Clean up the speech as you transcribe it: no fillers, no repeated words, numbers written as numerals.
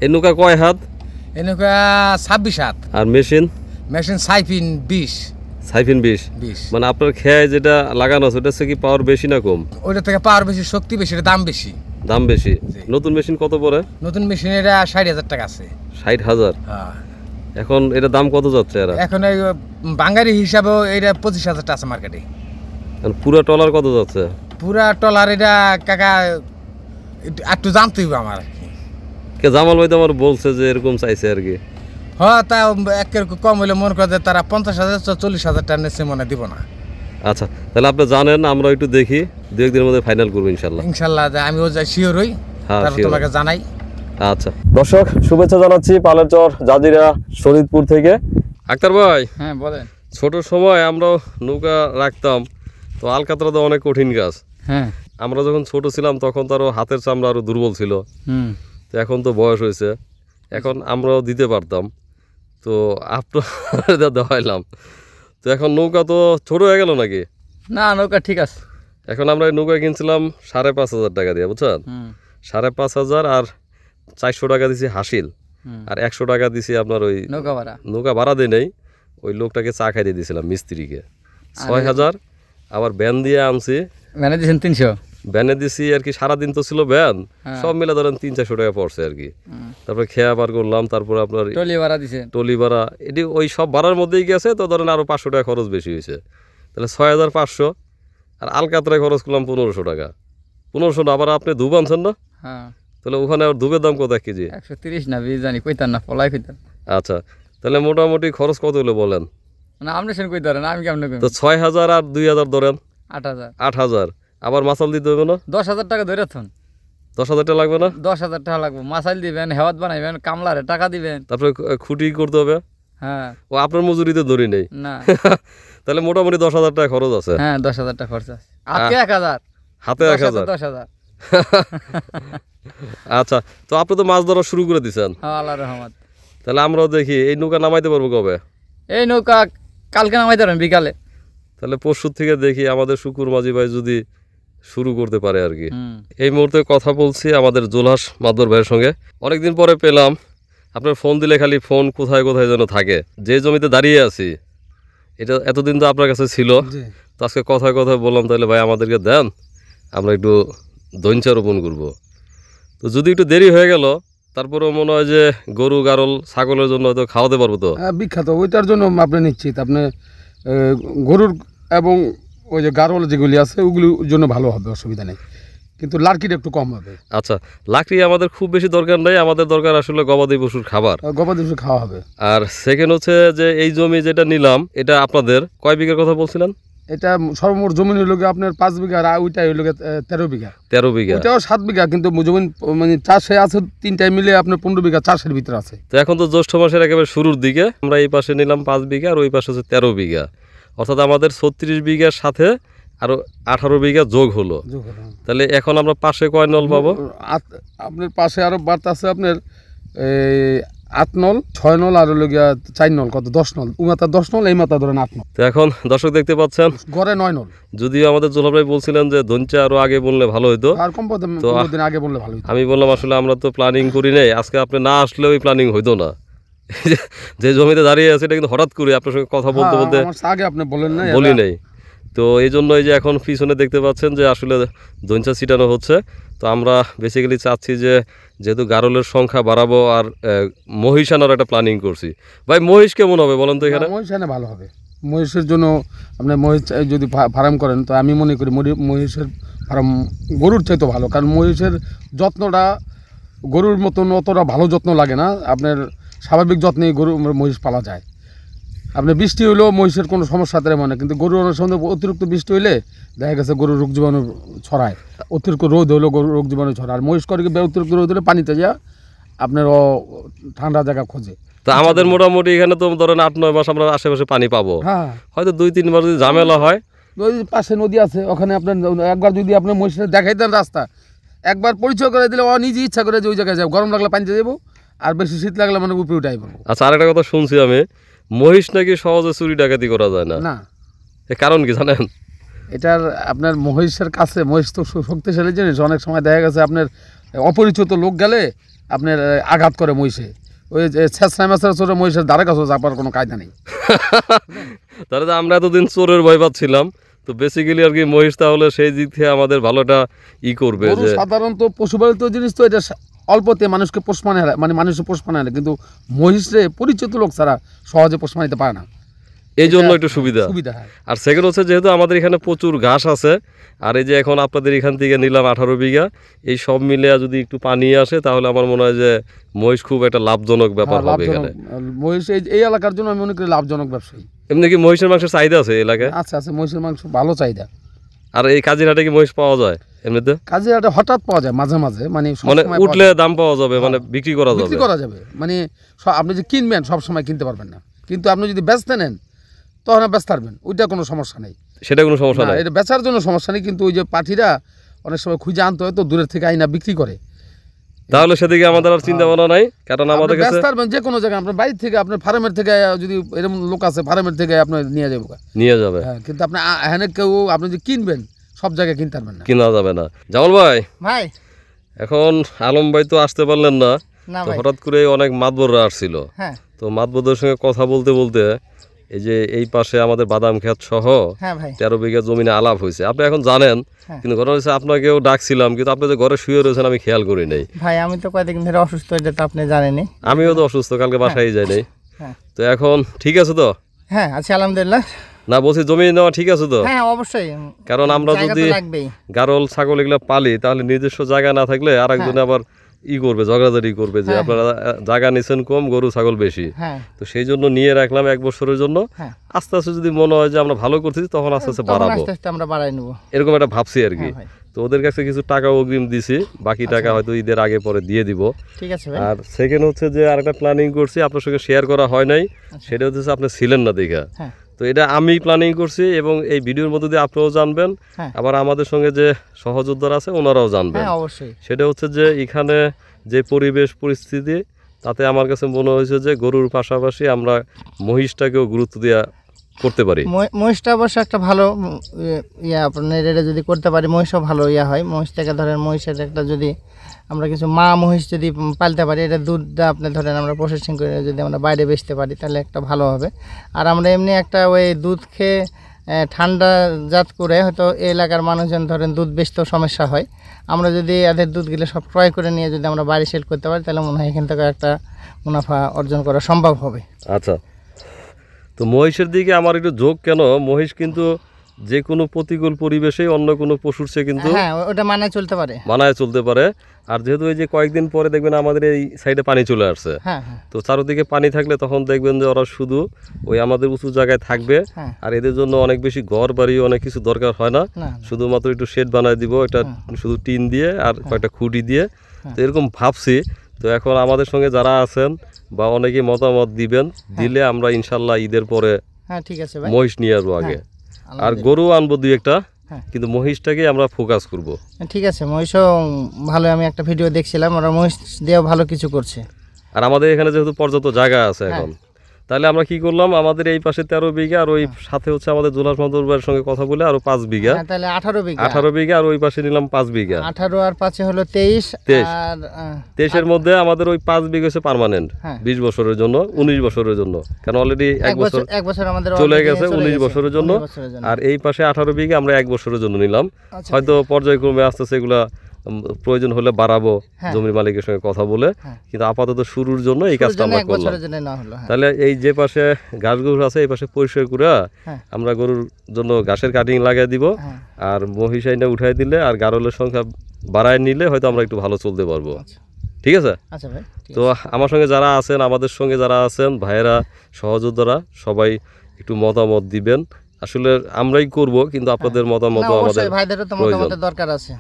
এই নৌকা কয় হাত? এই নৌকা 26 হাত। আর মেশিন? মেশিন সাইফিন 20। সাইফিন 20। মানে আপনার খেয়ায় যেটা লাগানো আছে ওটা কি পাওয়ার বেশি না কম? ওইটা থেকে পাওয়ার বেশি, শক্তি বেশি, দাম বেশি। দাম বেশি। নতুন মেশিন কত পড়ে? নতুন মেশিন এটা 60,000 টাকা আছে। 60,000? হ্যাঁ। এখন এটা দাম কত যাচ্ছে এরা? এখন এই বাঙালি হিসাবে এটা 25,000 টাকা আছে মার্কেটে। পুরা টলার কত যাচ্ছে? পুরা টলার এটা কাকা একটু জানতে হবে আমার। কে জামাল ভাই তো আমার বলছে যে এরকম চাইছে আর কি। হ্যাঁ, তা একের কম হইলে মনে করে তারা 50,000 40,000 টাকা নিচ্ছে, মনে দিব না। আচ্ছা, তাহলে আপনি জানেন, আমরা একটু দেখি, 2-1 দিনের মধ্যে ফাইনাল করবো ইনশাল্লাহ। ইনশাল্লাহ আমিও যাই, শিওর হই, তারপর তোমাকে জানাই। আচ্ছা দর্শক, শুভেচ্ছা জানাচ্ছি পালেরচর জাজিরা শরীদপুর থেকে। আক্তার ভাই, হ্যাঁ বলেন। ছোট সময় আমরা নৌকা রাখতাম, তো আলকাতরা তো অনেক কঠিন কাজ। হ্যাঁ, আমরা যখন ছোট ছিলাম তখন তো আরো হাতের চামড়া আরো দুর্বল ছিল। তো এখন তো বয়স হয়েছে, এখন আমরাও দিতে পারতাম, তো আপনার দেখাইলাম। তো এখন নৌকা তো ছোট হয়ে গেল নাকি? না, নৌকা ঠিক আছে। এখন আমরা নৌকা কিনছিলাম 5,500 টাকা দিয়ে, বুঝছেন? 5,500 আর 400 টাকা দিছি হাসিল, আর 100 টাকা দিছি আপনার ওই নৌকা ভাড়া দিয়ে নেই, ওই লোকটাকে চা খাইয়ে দিয়েছিলাম মিস্ত্রিকে। 6,000 আবার ব্যান দিয়ে আনছি, ব্যানে দিয়েছেন 300। ব্যানে দিছি আর কি, সারাদিন তো ছিল ব্যান, সব মিলে ধরেন 300-400 টাকা পড়ছে আর কি। তারপরে খেয়া বার করলাম, তারপরে আপনার টলি ভাড়া এটি ওই সব ভাড়ার মধ্যেই গেছে, তো ধরেন আরো 500 টাকা খরচ বেশি হয়েছে, তাহলে 6,500। আর আলকাতরায় খরচ করলাম 1500 টাকা। 1500 না, আবার আপনি ধূপ আনছেন না? তাহলে ওখানে আবার ধূপের দাম কত কেজি? 130 না 20 জানি, কইতাম না, পলাই কইতাম। আচ্ছা, তাহলে মোটামুটি খরচ কত হলো বলেন? না আপনি শুন কই ধরেন, আমি কেমন কই? তো 6,000 আর 2,000 ধরেন 8,000। 8,000 আবার মাসাল দিতে হবে না? 10,000 টাকা ধরে থন। 10,000 টাকা লাগবে না? 10,000 টাকা লাগবে, মাসাল দিবেন, হেওয়াত বানাইবেন, কামলারে টাকা দিবেন, তারপরে খুঁটি করতে হবে। হ্যাঁ, ও আপনার মজুরিতে ধরি নেই না। তাহলে মোটামুটি 10,000 টাকা খরচ আছে। হ্যাঁ, 10,000 টাকা খরচ আছে। হাতে 1,000, হাতে 1,000। 10,000। আচ্ছা, তো আপনি তো মাছ ধরা শুরু করে দিচ্ছেন। হ্যাঁ, আল্লাহর রহমত। তাহলে আমরাও দেখি এই নৌকা নামাইতে পারবো কবে? এই নৌকা কালকে নামাইতে পারেন বিকালে। তাহলে পরশু থেকে দেখি আমাদের শুকুর মাঝি ভাই যদি শুরু করতে পারে আর কি। এই মুহূর্তে কথা বলছি আমাদের জোলহাস মাদবর ভাইয়ের সঙ্গে। অনেকদিন পরে পেলাম, আপনার ফোন দিলে খালি ফোন কোথায় কোথায় যেন থাকে। যে জমিতে দাঁড়িয়ে আছি এটা এতদিন তো আপনার কাছে ছিল, তো আজকে কথায় কথায় বললাম তাহলে ভাই আমাদেরকে দেন, আমরা একটু দইঞ্চা রোপণ করবো। তো যদি একটু দেরি হয়ে গেল, তারপরেও মনে হয় যে গরু গারল ছাগলের জন্য হয়তো খাওয়াতে পারবো। তো বিখ্যাত ওইটার জন্য আপনি নিশ্চিত, আপনি গরুর এবং ওই যে গারল যেগুলি আছে ওগুলির জন্য ভালো হবে, অসুবিধা নেই, কিন্তু লার্কিটা একটু কম হবে। আচ্ছা, লাকড়ি আমাদের খুব বেশি দরকার নেই, আমাদের দরকার আসলে গবাদি পশুর খাবার। গবাদি পশু খাওয়া হবে। আর সেকেন্ড হচ্ছে যে এই জমি যেটা নিলাম এটা আপনাদের কয় বিঘার কথা বলছিলেন? এটা সর্বমোট জমি হইল আপনার 5 বিঘা, আর ওইটা হইল 13 বিঘা। 13 বিঘা, ওইটাও 7 বিঘা, কিন্তু জমি মানে চাষে আছে 3টায় মিলে আপনার 15 বিঘা চাষের ভিতরে আছে। তো এখন তো জ্যৈষ্ঠ মাসের একেবারে শুরুর দিকে, আমরা এই পাশে নিলাম 5 বিঘা আর ওই পাশে হচ্ছে 13 বিঘা, অর্থাৎ আমাদের 36 বিঘার সাথে আরো 18 বিঘা যোগ হলো। তাহলে এখন আমরা পাশে কয় নল পাবো? আপনার পাশে আরো বার্তা আছে আপনার 8 নল, 6 নল আর হলো গিয়া 4 নল, কত 10 নল। ও মাথা 10 নল, এই মাথা ধরেন 8 নল। তো এখন দর্শক দেখতে পাচ্ছেন গড়ে 9 নল। যদিও আমাদের জোলা ভাই বলছিলেন যে দঞ্চা আরো আগে বললে ভালো হতো, আর কম দিন আগে বললে ভালো হতো। আমি বললাম আসলে আমরা তো প্ল্যানিং করি নাই, আজকে আপনি না আসলে ওই প্ল্যানিং হইতো না। যে জমিতে দাঁড়িয়ে আছে এটা কিন্তু হঠাৎ করে আপনার সঙ্গে কথা বলতে বলতে আগে আপনি বলেন না, বলি নাই। তো এই জন্যই যে এখন পিছনে দেখতে পাচ্ছেন যে আসলে দঞ্চা ছিটানো হচ্ছে। তো আমরা বেসিক্যালি চাচ্ছি যে যেহেতু গারলের সংখ্যা বাড়াবো, আর মহিষ আনার একটা প্ল্যানিং করছি। ভাই মহিষ কেমন হবে বলেন তো? এখানে মহিষ আনা ভালো হবে। মহিষের জন্য আপনি মহিষ যদি ফার্ম করেন, তো আমি মনে করি মহিষের ফার্ম গরুর চাইতে ভালো, কারণ মহিষের যত্নটা গরুর মতন অতটা ভালো যত্ন লাগে না। আপনার স্বাভাবিক যত্নে গরু মহিষ পালা যায়। আপনি বৃষ্টি হইলেও মহিষের কোনো সমস্যা তার মনে, কিন্তু গরুর অনেক সময় অতিরিক্ত বৃষ্টি হইলে দেখা গেছে গরুর রোগ জীবাণু ছড়ায়, অতিরিক্ত রোদ হইলেও গরুর রোগ জীবাণু ছড়ায়। আর মহিষ করে কি অতিরিক্ত রোদ হলে পানিতে যা আপনার ঠান্ডা জায়গা খোঁজে। তো আমাদের মোটামুটি এখানে তো ধরেন 8-9 মাস আমরা আশেপাশে পানি পাবো। হ্যাঁ, হয়তো 2-3 বার যদি ঝামেলা হয়, ওই পাশে নদী আছে, ওখানে আপনার একবার যদি আপনার মহিষের দেখাই দেন রাস্তা, একবার পরিচয় করে দিলে ও নিজে ইচ্ছা করে যে ওই জায়গায় যাবো, গরম লাগলে পানিতে যাবো, আর বেশি শীত লাগলে মানে উপরে উঠাই পাবো। আচ্ছা, আরেকটা কথা শুনছি আমি, মহিষ নাকি সহজে চুরি ডাকাতি করা যায় না। না, এর কারণ কি জানেন? এটার আপনার মহিষের কাছে, মহিষ তো শক্তিশালী জিনিস, অনেক সময় দেখা গেছে আপনার অপরিচিত লোক গেলে আপনার আঘাত করে মহিষে, ওই যে ছেঁচড়া মেচড়া চোরে মহিষের ধারে কাছে যাবার কোনো কায়দা নেই। তাহলে তো আমরা এতদিন চোরের ভয় পাচ্ছিলাম, তো বেসিক্যালি আর কি মহিষ তাহলে সেই দিক থেকে আমাদের ভালোটা করবে। গরু যে সাধারণত পশুপালিত জিনিস তো এটা অল্পতে মানুষকে পোষ মানে মানে মানুষের পোষ মানে না, কিন্তু মহিষে পরিচিত লোক ছাড়া সহজে পোষ মানিতে পারে না, এই জন্য একটু সুবিধা। সুবিধা হয়। আর সেকেন্ড হচ্ছে যেহেতু আমাদের এখানে প্রচুর ঘাস আছে, আর এই যে এখন আপনাদের এখান থেকে নিলাম 18 বিঘা, এই সব মিলে যদি একটু পানি আসে তাহলে আমার মনে হয় যে মহিষ খুব একটা লাভজনক ব্যাপার হ্যাঁ, হবে এখানে। মহিষ এই এলাকার জন্য আমি মনে করি লাভজনক ব্যবসায়ী। এমনি কি মহিষের মাংসের চাহিদা আছে এই এলাকায়? আচ্ছা আচ্ছা, মহিষের মাংস ভালো চাহিদা। আর এই কাজিরহাটে কি মহিষ পাওয়া যায় এমনিতে? কাজে একটা হঠাৎ পাওয়া যায় মাঝে মাঝে, মানে মানে সবসময় পাওয়া উঠলে যায় না। দাম পাওয়া যাবে, মানে বিক্রি করা যাবে। বিক্রি করা যাবে, মানে আপনি যে কিনবেন সব সময় কিনতে পারবেন না, কিন্তু আপনি যদি বেচতে নেন তখন বেচতে পারবেন, ওইটা কোনো সমস্যা নেই। সেটা কোনো সমস্যা না, নাই। এটা বেচার জন্য সমস্যা নেই, কিন্তু ওই যে পাঠিরা অনেক সময় খুঁজে আনতে হয় তো দূরের থেকে আইনা বিক্রি করে। তাহলে সেদিকে আমাদের আর চিন্তা ভাবনা নাই, কারণ আমাদের কাছে বেচতে পারবেন যে কোনো জায়গায়, আপনার বাড়ি থেকে আপনার ফার্মের থেকে যদি এরকম লোক আছে ফার্মের থেকে আপনার নিয়ে যাবো। নিয়ে যাবে, হ্যাঁ, কিন্তু আপনি এখানে কেউ আপনি যে কিনবেন সব জায়গায় কিনতে পারবেন না। কিনা যাবে না। জামাল ভাই, ভাই এখন আলম ভাই তো আসতে পারলেন না, না তো ভাই, হঠাৎ করে অনেক মাতবররা আসছিল। হ্যাঁ তো মাতবরদের সঙ্গে কথা বলতে বলতে এই যে এই পাশে আমাদের বাদাম ক্ষেত সহ হ্যাঁ ভাই 13 বিঘা জমিনে আলাপ হয়েছে। আপনি এখন জানেন, হ্যাঁ। কিন্তু ঘটনা হচ্ছে আপনাকেও ডাকছিলাম, কিন্তু আপনি যে ঘরে শুয়ে রয়েছেন আমি খেয়াল করি নাই। ভাই আমি তো কয়েকদিন ধরে অসুস্থ হয়ে যেত, আপনি জানেনই। আমিও তো অসুস্থ, কালকে বাসায় যাই নাই। হ্যাঁ। তো এখন ঠিক আছে তো? হ্যাঁ আছি আলহামদুলিল্লাহ। না বলছি জমি নেওয়া ঠিক আছে তো? হ্যাঁ অবশ্যই, কারণ আমরা জায়গা যদি তো লাগবেই। গারল ছাগল এগুলো পালি তাহলে নিজস্ব জায়গা না থাকলে আর একজনে আবার করবে, ঝগড়াঝাড়ি করবে যে হ্যাঁ, আপনারা জায়গা নিছেন কম, গরু ছাগল বেশি। হ্যাঁ তো সেই জন্য নিয়ে রাখলাম 1 বছরের জন্য। হ্যাঁ। আস্তে আস্তে যদি মনে হয় যে আমরা ভালো করতেছি তখন আস্তে আস্তে তখন বাড়াবো, আস্তে আস্তে আমরা বাড়াই নেবো। এরকম একটা ভাবছি আর কি। হ্যাঁ ভাই, তো ওদের কাছে কিছু টাকা অগ্রিম দিছি, বাকি টাকা হয়তো ঈদের আগে পরে দিয়ে দিব। ঠিক আছে ভাই। আর সেকেন্ড হচ্ছে যে আরেকটা প্ল্যানিং করছি, আপনার সঙ্গে শেয়ার করা হয় নাই, সেটা হচ্ছে আপনি ছিলেন না দেখা। হ্যাঁ তো এটা আমি প্ল্যানিং করছি এবং এই ভিডিওর মধ্যে দিয়ে আপনিও জানবেন, হ্যাঁ আবার আমাদের সঙ্গে যে সহযোদ্ধারা আছে ওনারাও জানবেন। হ্যাঁ অবশ্যই। সেটা হচ্ছে যে এখানে যে পরিবেশ পরিস্থিতি, তাতে আমার কাছে মনে হয়েছে যে গরুর পাশাপাশি আমরা মহিষটাকেও গুরুত্ব দেওয়া করতে পারি। মহিষটা অবশ্য একটা ভালো আপনার এটা যদি করতে পারি, মহিষও ভালো হয়। মহিষ থেকে ধরেন মহিষের একটা যদি আমরা কিছু মা মহিষ যদি পালতে পারি, এটা দুধটা আপনি ধরেন আমরা প্রসেসিং করে যদি আমরা বাইরে বেচতে পারি তাহলে একটা ভালো হবে। আর আমরা এমনি একটা ওই দুধ খেয়ে ঠান্ডা জাত করে হয়তো এই এলাকার মানুষজন ধরেন দুধ বেচতেও সমস্যা হয়, আমরা যদি এদের দুধগুলো সব ক্রয় করে নিয়ে যদি আমরা বাইরে সেল করতে পারি তাহলে মনে হয় এখান থেকে একটা মুনাফা অর্জন করা সম্ভব হবে। আচ্ছা, তো মহিষের দিকে আমার একটু ঝোঁক কেন, মহিষ কিন্তু যে কোনো প্রতিকূল পরিবেশে অন্য কোনো পশুর চেয়ে কিন্তু হ্যাঁ ওটা মানায় চলতে পারে। মানায় চলতে পারে। আর যেহেতু এই যে কয়েকদিন পরে দেখবেন আমাদের এই সাইডে পানি চলে আসছে, হ্যাঁ হ্যাঁ তো চারদিকে পানি থাকলে তখন দেখবেন যে ওরা শুধু ওই আমাদের উঁচু জায়গায় থাকবে। হ্যাঁ আর এদের জন্য অনেক বেশি ঘর বাড়ি অনেক কিছু দরকার হয় না, না শুধুমাত্র একটু শেড বানায় দিব, এটা শুধু টিন দিয়ে আর কয়েকটা খুঁটি দিয়ে। তো এরকম ভাবছি। তো এখন আমাদের সঙ্গে যারা আছেন বা অনেকেই মতামত দিবেন, দিলে আমরা ইনশাল্লাহ ঈদের পরে হ্যাঁ ঠিক আছে ভাই। মহিষ নিয়ে আসবো আগে, আর আলহামদুলিল্লাহ। গরু আনবো 2-1টা, হ্যাঁ। কিন্তু মহিষটাকে আমরা ফোকাস করব। ঠিক আছে, মহিষও ভালো, আমি একটা ভিডিও দেখছিলাম, ওরা মহিষ দিয়েও ভালো কিছু করছে। আর আমাদের এখানে যেহেতু পর্যাপ্ত জায়গা আছে এখন, তাহলে আমরা কি করলাম, আমাদের এই পাশে 13 বিঘা আর ওই সাথে হচ্ছে আমাদের জোলাস মাদুর ভাইয়ের সঙ্গে কথা বলে আরো 5 বিঘা, হ্যাঁ, তাহলে 18 বিঘা। 18 বিঘা, আর ওই পাশে নিলাম 5 বিঘা। 18 আর 5 হলো 23। 23 আর 23-এর মধ্যে আমাদের ওই 5 বিঘা হচ্ছে পার্মানেন্ট, হ্যাঁ। 20 বছরের জন্য, 19 বছরের জন্য, কারণ অলরেডি এক বছর এক বছর আমাদের চলে already গেছে 19 বছরের জন্য। 19 বছরের জন্য। আর এই পাশে 18 বিঘা আমরা 1 বছরের জন্য নিলাম। আচ্ছা, হয়তো পর্যায়ক্রমে আস্তে আস্তে এগুলা প্রয়োজন হলে বাড়াবো, হ্যাঁ। জমির মালিকের সঙ্গে কথা বলে, হ্যাঁ। কিন্তু আপাতত শুরুর জন্য এই কাজটা আমরা এক করলাম। বছরের জন্য না হলো। হ্যাঁ তাহলে এই যে পাশে ঘাস গরু আছে এই পাশে পরিষ্কার করে হ্যাঁ। আমরা গরুর জন্য ঘাসের কাটিং লাগিয়ে দিব, হ্যাঁ। আর মহিষাইনা উঠাই দিলে আর গারলের সংখ্যা বাড়ায় নিলে হয়তো আমরা একটু ভালো চলতে পারবো। আচ্ছা। ঠিক আছে? আচ্ছা ভাই, ঠিক তো আমার সঙ্গে যারা আছেন, আমাদের সঙ্গে যারা আছেন ভাইয়েরা, সহযোদ্ধারা, সবাই একটু মতামত দিবেন। আসলে আমরাই করব, কিন্তু আপনাদের মতামত না, আমাদের অবশ্যই ভাইদেরও তো প্রয়োজন। মতামতের দরকার আছে।